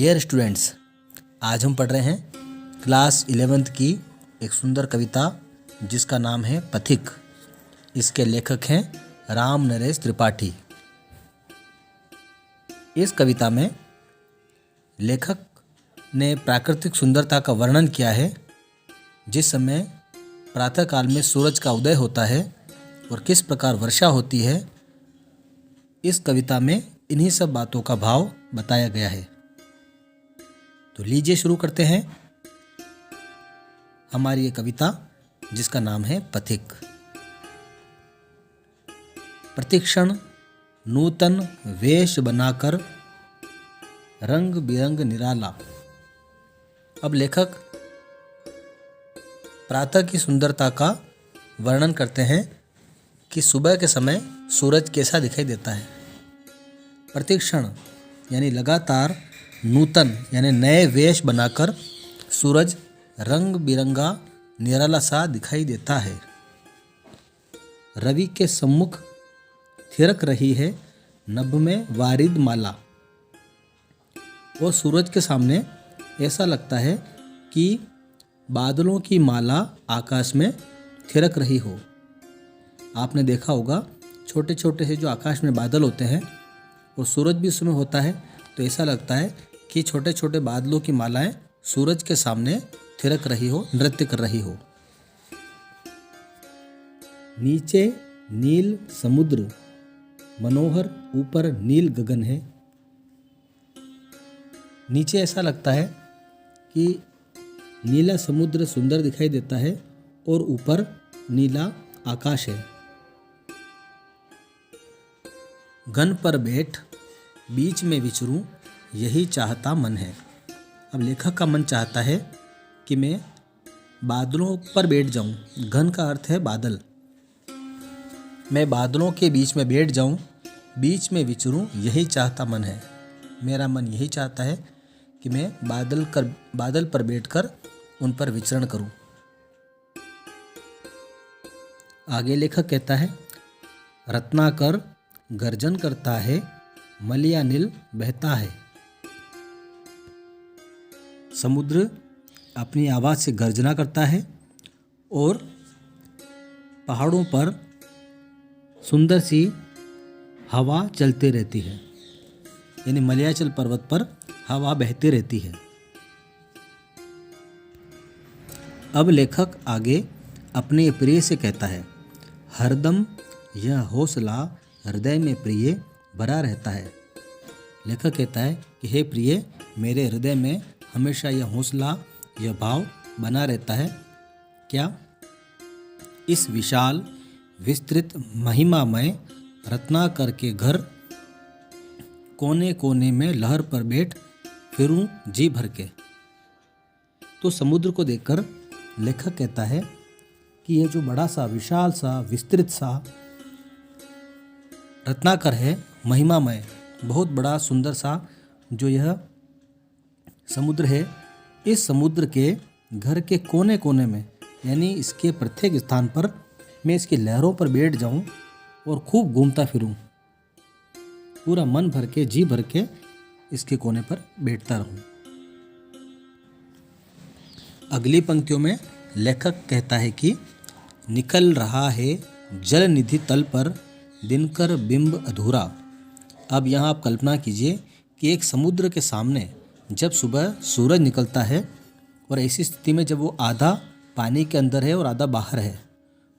Dear students, आज हम पढ़ रहे हैं क्लास 11th की एक सुंदर कविता जिसका नाम है पथिक। इसके लेखक हैं राम नरेश त्रिपाठी। इस कविता में लेखक ने प्राकृतिक सुंदरता का वर्णन किया है। जिस समय प्रातःकाल में सूरज का उदय होता है और किस प्रकार वर्षा होती है, इस कविता में इन्हीं सब बातों का भाव बताया गया है। तो लीजिए शुरू करते हैं हमारी ये कविता जिसका नाम है पथिक। प्रतिक्षण नूतन वेश बनाकर रंग बिरंग निराला। अब लेखक प्रातः की सुंदरता का वर्णन करते हैं कि सुबह के समय सूरज कैसा दिखाई देता है। प्रतिक्षण यानी लगातार, नूतन यानी नए वेश बनाकर सूरज रंग बिरंगा निराला सा दिखाई देता है। रवि के सम्मुख थिरक रही है नभ में वारिद माला। और सूरज के सामने ऐसा लगता है कि बादलों की माला आकाश में थिरक रही हो। आपने देखा होगा छोटे छोटे से जो आकाश में बादल होते हैं और सूरज भी उसमें होता है, तो ऐसा लगता है कि छोटे छोटे बादलों की मालाएं सूरज के सामने थिरक रही हो, नृत्य कर रही हो। नीचे नील समुद्र मनोहर, ऊपर नील गगन है। नीचे ऐसा लगता है कि नीला समुद्र सुंदर दिखाई देता है और ऊपर नीला आकाश है। गन पर बैठ बीच में विचरूं, यही चाहता मन है। अब लेखक का मन चाहता है कि मैं बादलों पर बैठ जाऊं। घन का अर्थ है बादल। मैं बादलों के बीच में बैठ जाऊं, बीच में विचरूं, यही चाहता मन है। मेरा मन यही चाहता है कि मैं बादल पर बैठकर उन पर विचरण करूं। आगे लेखक कहता है, रत्नाकर गर्जन करता है, मलिया नील बहता है। समुद्र अपनी आवाज़ से गर्जना करता है और पहाड़ों पर सुंदर सी हवा चलती रहती है, यानी मलयाचल पर्वत पर हवा बहती रहती है। अब लेखक आगे अपने प्रिय से कहता है, हरदम यह हौसला हृदय में प्रिय भरा रहता है। लेखक कहता है कि हे प्रिय, मेरे हृदय में हमेशा यह हौसला, यह भाव बना रहता है। क्या? इस विशाल विस्तृत महिमामय रत्नाकर के घर कोने कोने में लहर पर बैठ फिरूं जी भर के। तो समुद्र को देखकर लेखक कहता है कि यह जो बड़ा सा, विशाल सा, विस्तृत सा रत्नाकर है, महिमामय, बहुत बड़ा सुंदर सा जो यह समुद्र है, इस समुद्र के घर के कोने कोने में, यानी इसके प्रत्येक स्थान पर मैं इसकी लहरों पर बैठ जाऊं और खूब घूमता फिरूं, पूरा मन भर के, जी भर के इसके कोने पर बैठता रहूं। अगली पंक्तियों में लेखक कहता है कि निकल रहा है जल निधि तल पर दिनकर बिंब अधूरा। अब यहाँ आप कल्पना कीजिए कि एक समुद्र के सामने जब सुबह सूरज निकलता है और ऐसी स्थिति में जब वो आधा पानी के अंदर है और आधा बाहर है,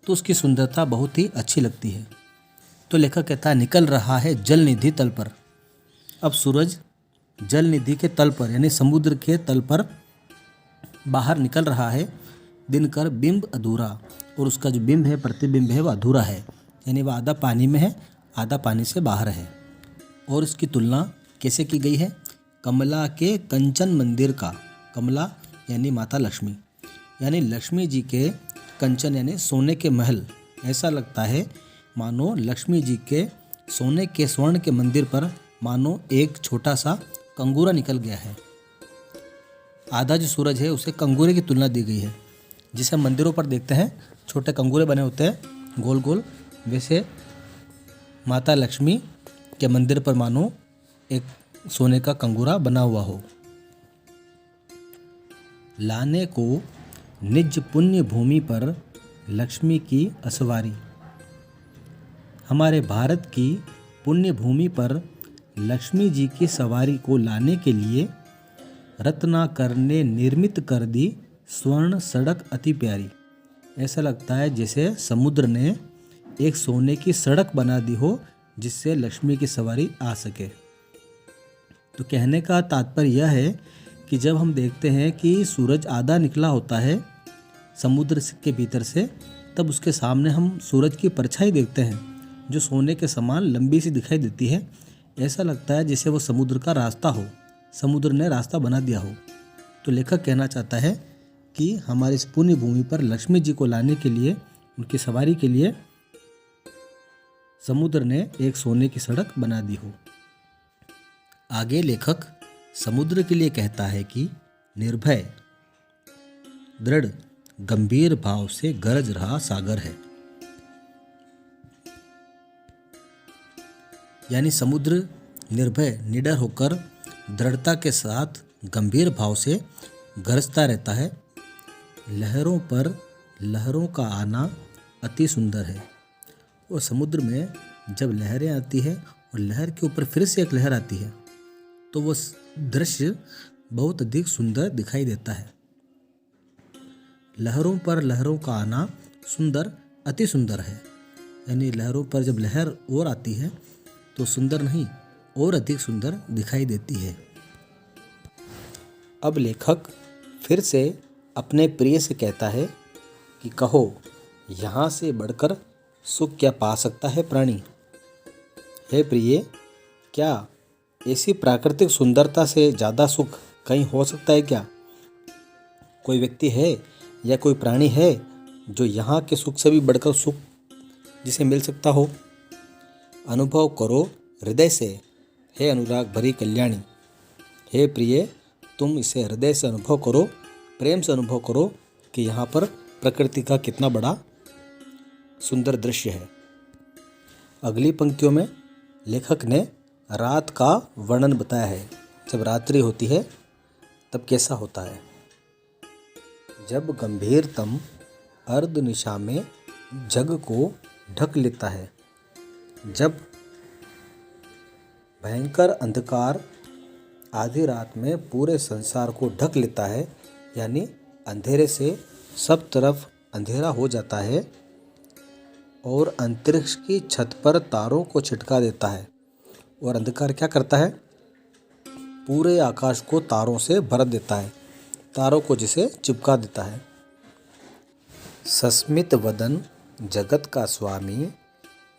तो उसकी सुंदरता बहुत ही अच्छी लगती है। तो लेखक कहता है निकल रहा है जल निधि तल पर। अब सूरज जल निधि के तल पर, यानी समुद्र के तल पर बाहर निकल रहा है। दिनकर बिंब अधूरा, और उसका जो बिंब है, प्रतिबिंब है, वह अधूरा है, यानी वह आधा पानी में है, आधा पानी से बाहर है। और इसकी तुलना कैसे की गई है? कमला के कंचन मंदिर का। कमला यानी माता लक्ष्मी, यानी लक्ष्मी जी के कंचन यानी सोने के महल। ऐसा लगता है मानो लक्ष्मी जी के सोने के, स्वर्ण के मंदिर पर मानो एक छोटा सा कंगूरा निकल गया है। आधा जो सूरज है उसे कंगूरे की तुलना दी गई है। जिसे मंदिरों पर देखते हैं छोटे कंगूरे बने होते हैं गोल गोल, वैसे माता लक्ष्मी के मंदिर पर मानो एक सोने का कंगूरा बना हुआ हो। लाने को निज पुण्य भूमि पर लक्ष्मी की असवारी। हमारे भारत की पुण्य भूमि पर लक्ष्मी जी की सवारी को लाने के लिए रत्नाकर ने निर्मित कर दी स्वर्ण सड़क अति प्यारी। ऐसा लगता है जैसे समुद्र ने एक सोने की सड़क बना दी हो जिससे लक्ष्मी की सवारी आ सके। तो कहने का तात्पर्य यह है कि जब हम देखते हैं कि सूरज आधा निकला होता है समुद्र के भीतर से, तब उसके सामने हम सूरज की परछाई देखते हैं जो सोने के समान लंबी सी दिखाई देती है। ऐसा लगता है जैसे वो समुद्र का रास्ता हो, समुद्र ने रास्ता बना दिया हो। तो लेखक कहना चाहता है कि हमारी इस पुण्य भूमि पर लक्ष्मी जी को लाने के लिए, उनकी सवारी के लिए समुद्र ने एक सोने की सड़क बना दी हो। आगे लेखक समुद्र के लिए कहता है कि निर्भय दृढ़ गंभीर भाव से गरज रहा सागर है। यानी समुद्र निर्भय निडर होकर दृढ़ता के साथ गंभीर भाव से गरजता रहता है। लहरों पर लहरों का आना अति सुंदर है। और समुद्र में जब लहरें आती है और लहर के ऊपर फिर से एक लहर आती है तो वो दृश्य बहुत अधिक सुंदर दिखाई देता है। लहरों पर लहरों का आना सुंदर अति सुंदर है। यानी लहरों पर जब लहर और आती है तो सुंदर नहीं और अधिक सुंदर दिखाई देती है। अब लेखक फिर से अपने प्रिय से कहता है कि कहो यहाँ से बढ़कर सुख क्या पा सकता है प्राणी। हे प्रिय, क्या ऐसी प्राकृतिक सुंदरता से ज़्यादा सुख कहीं हो सकता है क्या? कोई व्यक्ति है या कोई प्राणी है जो यहाँ के सुख से भी बढ़कर सुख जिसे मिल सकता हो? अनुभव करो हृदय से, हे अनुराग भरी कल्याणी। हे प्रिय, तुम इसे हृदय से अनुभव करो, प्रेम से अनुभव करो कि यहाँ पर प्रकृति का कितना बड़ा सुंदर दृश्य है। अगली पंक्तियों में लेखक ने रात का वर्णन बताया है। जब रात्रि होती है तब कैसा होता है। जब गंभीरतम अर्ध निशा में जग को ढक लेता है, जब भयंकर अंधकार आधी रात में पूरे संसार को ढक लेता है, यानी अंधेरे से सब तरफ अंधेरा हो जाता है और अंतरिक्ष की छत पर तारों को छिटका देता है। और अंधकार क्या करता है? पूरे आकाश को तारों से भर देता है, तारों को जिसे चिपका देता है। सस्मित वदन जगत का स्वामी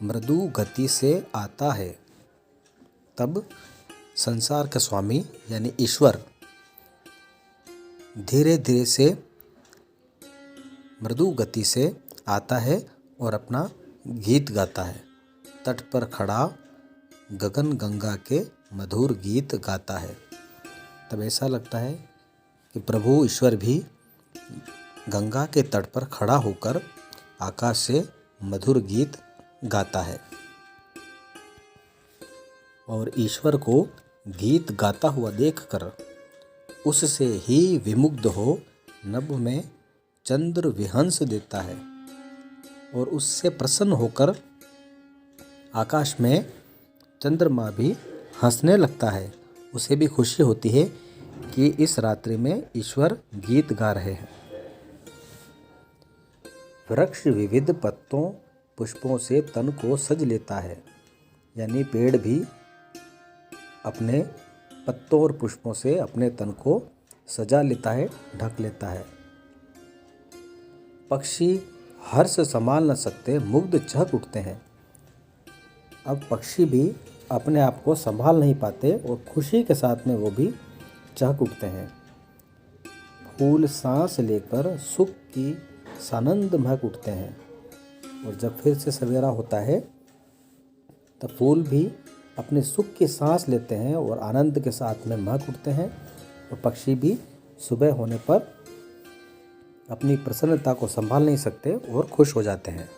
मृदु गति से आता है। तब संसार का स्वामी यानी ईश्वर धीरे धीरे से मृदु गति से आता है और अपना गीत गाता है। तट पर खड़ा गगन गंगा के मधुर गीत गाता है। तब ऐसा लगता है कि प्रभु ईश्वर भी गंगा के तट पर खड़ा होकर आकाश से मधुर गीत गाता है। और ईश्वर को गीत गाता हुआ देखकर उससे ही विमुग्ध हो नभ में चंद्र विहंस देता है और उससे प्रसन्न होकर आकाश में चंद्रमा भी हंसने लगता है। उसे भी खुशी होती है कि इस रात्रि में ईश्वर गीत गा रहे हैं। वृक्ष विविध पत्तों पुष्पों से तन को सज लेता है, यानी पेड़ भी अपने पत्तों और पुष्पों से अपने तन को सजा लेता है, ढक लेता है। पक्षी हर्ष संभाल न सकते मुग्ध चहक उठते हैं। अब पक्षी भी अपने आप को संभाल नहीं पाते और खुशी के साथ में वो भी चहक उठते हैं। फूल सांस लेकर सुख की सानंद महक उठते हैं। और जब फिर से सवेरा होता है तब फूल भी अपने सुख की सांस लेते हैं और आनंद के साथ में महक उठते हैं। और पक्षी भी सुबह होने पर अपनी प्रसन्नता को संभाल नहीं सकते और खुश हो जाते हैं।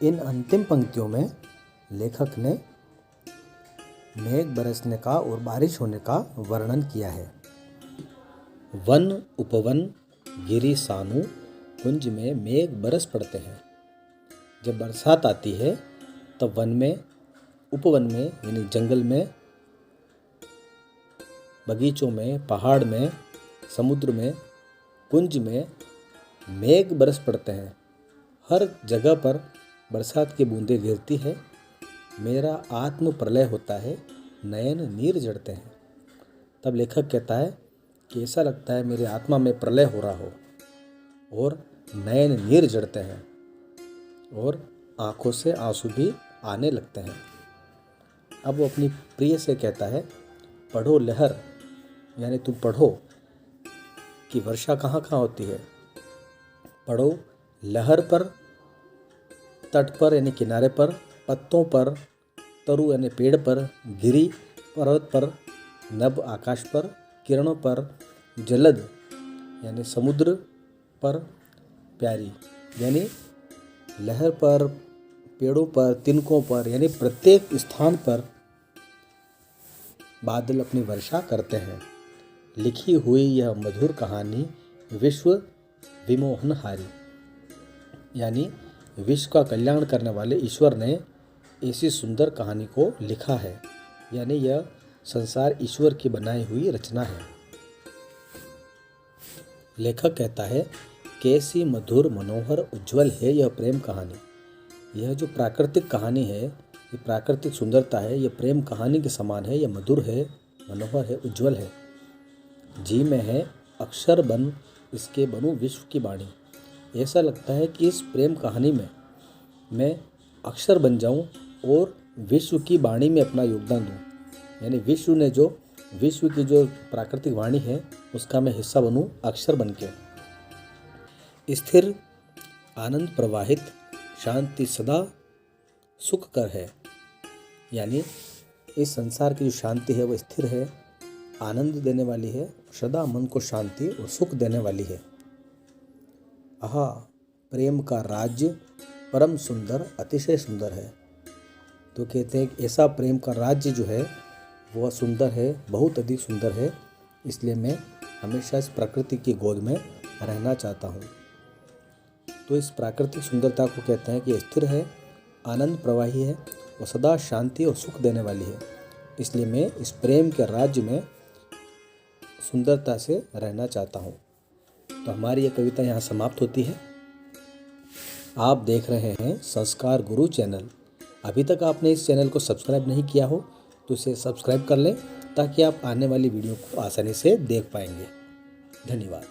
इन अंतिम पंक्तियों में लेखक ने मेघ बरसने का और बारिश होने का वर्णन किया है। वन उपवन गिरी सानु कुंज में मेघ बरस पड़ते हैं। जब बरसात आती है तब वन में, उपवन में यानी जंगल में, बगीचों में, पहाड़ में, समुद्र में, कुंज में मेघ बरस पड़ते हैं। हर जगह पर बरसात की बूंदें गिरती है। मेरा आत्म प्रलय होता है, नयन नीर जड़ते हैं। तब लेखक कहता है कि ऐसा लगता है मेरे आत्मा में प्रलय हो रहा हो और नयन नीर जड़ते हैं और आंखों से आंसू भी आने लगते हैं। अब वो अपनी प्रिय से कहता है, पढ़ो लहर, यानी तुम पढ़ो कि वर्षा कहाँ कहाँ होती है। पढ़ो लहर पर, तट पर यानी किनारे पर, पत्तों पर, तरु यानी पेड़ पर, गिरी पर्वत पर, नभ आकाश पर, किरणों पर, जलद यानी समुद्र पर, प्यारी यानी लहर पर, पेड़ों पर, तिनकों पर यानी प्रत्येक स्थान पर बादल अपनी वर्षा करते हैं। लिखी हुई यह मधुर कहानी विश्व विमोहनहारी, यानी विश्व का कल्याण करने वाले ईश्वर ने ऐसी सुंदर कहानी को लिखा है, यानी यह संसार ईश्वर की बनाई हुई रचना है। लेखक कहता है, कैसी मधुर मनोहर उज्जवल है यह प्रेम कहानी। यह जो प्राकृतिक कहानी है, ये प्राकृतिक सुंदरता है, यह प्रेम कहानी के समान है। यह मधुर है, मनोहर है, उज्जवल है। जी में है अक्षर बन इसके बनूं विश्व की वाणी। ऐसा लगता है कि इस प्रेम कहानी में मैं अक्षर बन जाऊं और विश्व की वाणी में अपना योगदान दूं, यानी विश्व की जो प्राकृतिक वाणी है उसका मैं हिस्सा बनूं, अक्षर बन के। स्थिर आनंद प्रवाहित शांति सदा सुख कर है, यानी इस संसार की जो शांति है वह स्थिर है, आनंद देने वाली है, सदा मन को शांति और सुख देने वाली है। आहा, प्रेम का राज्य परम सुंदर, अतिशय सुंदर है। तो कहते हैं कि ऐसा प्रेम का राज्य जो है वह सुंदर है, बहुत अधिक सुंदर है। इसलिए मैं हमेशा इस प्रकृति की गोद में रहना चाहता हूँ। तो इस प्राकृतिक सुंदरता को कहते हैं कि स्थिर है, आनंद प्रवाही है और सदा शांति और सुख देने वाली है। इसलिए मैं इस प्रेम के राज्य में सुंदरता से रहना चाहता हूँ। तो हमारी ये कविता यहाँ समाप्त होती है। आप देख रहे हैं संस्कार गुरु चैनल। अभी तक आपने इस चैनल को सब्सक्राइब नहीं किया हो तो इसे सब्सक्राइब कर लें, ताकि आप आने वाली वीडियो को आसानी से देख पाएंगे। धन्यवाद।